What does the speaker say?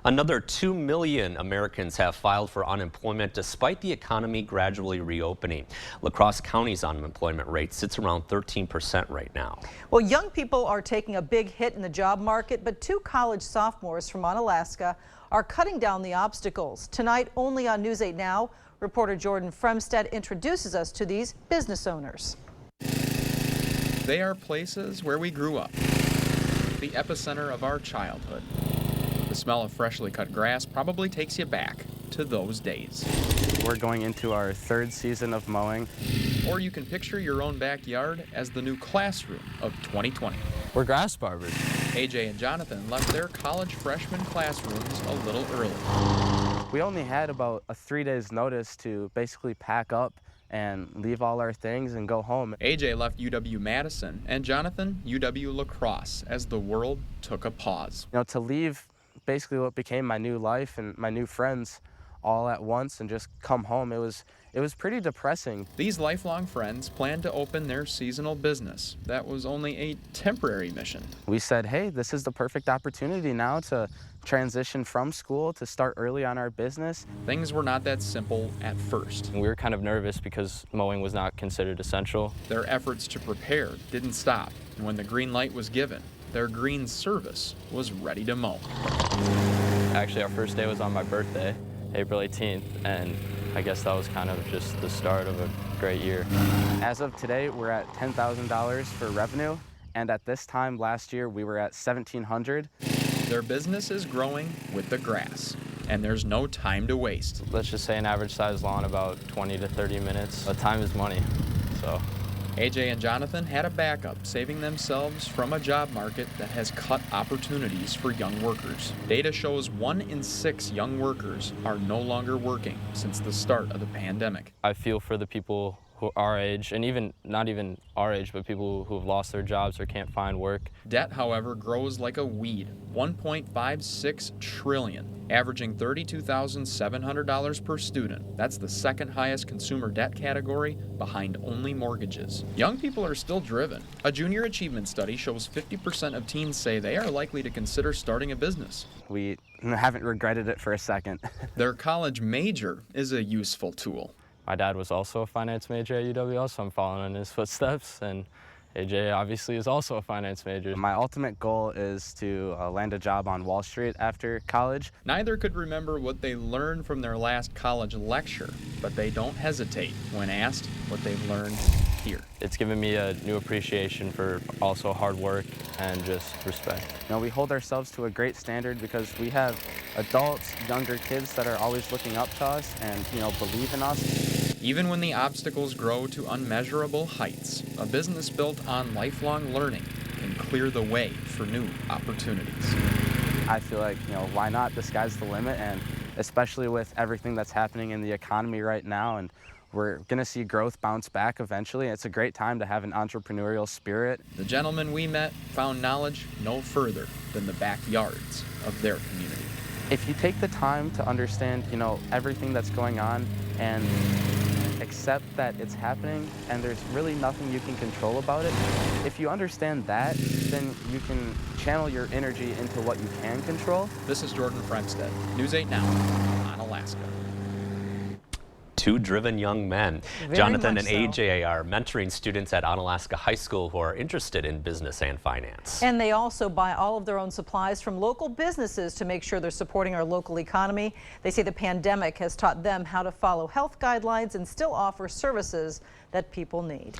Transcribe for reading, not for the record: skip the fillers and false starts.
Another 2 million Americans have filed for unemployment despite the economy gradually reopening. La-Crosse County's unemployment rate sits around 13% right now. Well, young people are taking a big hit in the job market, but two college sophomores from Onalaska are cutting down the obstacles. Tonight, only on News 8 Now, reporter Jordan Fremstead introduces us to these business owners. They are places where we grew up, the epicenter of our childhood. The smell of freshly cut grass probably takes you back to those days. We're going into our third season of mowing. Or you can picture your own backyard as the new classroom of 2020. We're grass barbers. AJ and Jonathan left their college freshman classrooms a little early. We only had about a 3 days notice to basically pack up and leave all our things and go home. AJ left UW-Madison and Jonathan uw-la-crosse as the world took a pause. You know, to leave basically what became my new life and my new friends all at once and just come home, it was pretty depressing. These lifelong friends planned to open their seasonal business. That was only a temporary mission. We said, hey, this is the perfect opportunity now to transition from school to start early on our business. Things were not that simple at first. We were kind of nervous because mowing was not considered essential. Their efforts to prepare didn't stop, and when the green light was given, their green service was ready to mow. Actually, our first day was on my birthday, April 18th, and I guess that was kind of just the start of a great year. As of today, we're at $10,000 for revenue, and at this time last year, we were at $1,700. Their business is growing with the grass, and there's no time to waste. Let's just say an average size lawn about 20 to 30 minutes. But time is money, so. AJ and Jonathan had a backup, saving themselves from a job market that has cut opportunities for young workers. Data shows 1 in 6 young workers are no longer working since the start of the pandemic. I feel for the people who are our age, and even not even our age, but people who have lost their jobs or can't find work. Debt, however, grows like a weed, $1.56 trillion, averaging $32,700 per student. That's the second highest consumer debt category, behind only mortgages. Young people are still driven. A junior achievement study shows 50% of teens say they are likely to consider starting a business. We haven't regretted it for a second. Their college major is a useful tool. My dad was also a finance major at UW, so I'm following in his footsteps, and AJ obviously is also a finance major. My ultimate goal is to land a job on Wall Street after college. Neither could remember what they learned from their last college lecture, but they don't hesitate when asked what they've learned here. It's given me a new appreciation for also hard work and just respect. You know, we hold ourselves to a great standard because we have adults, younger kids that are always looking up to us and, you know, believe in us. Even when the obstacles grow to unmeasurable heights, a business built on lifelong learning can clear the way for new opportunities. I feel like, you know, why not? The sky's the limit, and especially with everything that's happening in the economy right now, and we're going to see growth bounce back eventually. It's a great time to have an entrepreneurial spirit. The gentlemen we met found knowledge no further than the backyards of their community. If you take the time to understand, you know, everything that's going on and accept that it's happening and there's really nothing you can control about it, if you understand that, then you can channel your energy into what you can control. This is Jordan Fremstead, News 8 Now, on Alaska. Two driven young men. Very Jonathan much and so. AJ are mentoring students at Onalaska High School who are interested in business and finance. And they also buy all of their own supplies from local businesses to make sure they're supporting our local economy. They say the pandemic has taught them how to follow health guidelines and still offer services that people need.